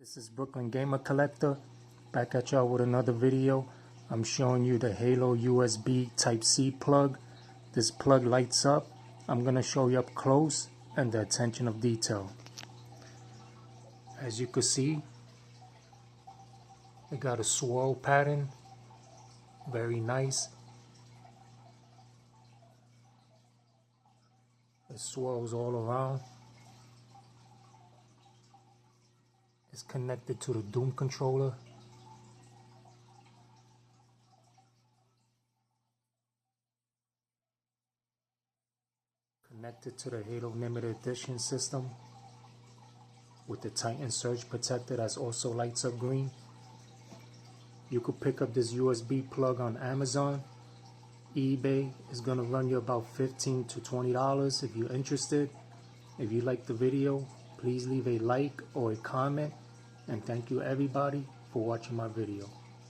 This is Brooklyn Gamer Collector, back at y'all with another video. I'm showing you the Halo USB Type-C plug. This plug lights up. I'm going to show you up close and the attention of detail. As you can see, it got a swirl pattern, very nice. It swirls all around. It's connected to the Doom controller. Connected to the Halo Limited Edition system with the Titan Surge Protector that's also lights up green. You could pick up this USB plug on Amazon. eBay is going to run you about $15 to $20 if you're interested. If you like the video, please leave a like or a comment. And thank you everybody for watching my video.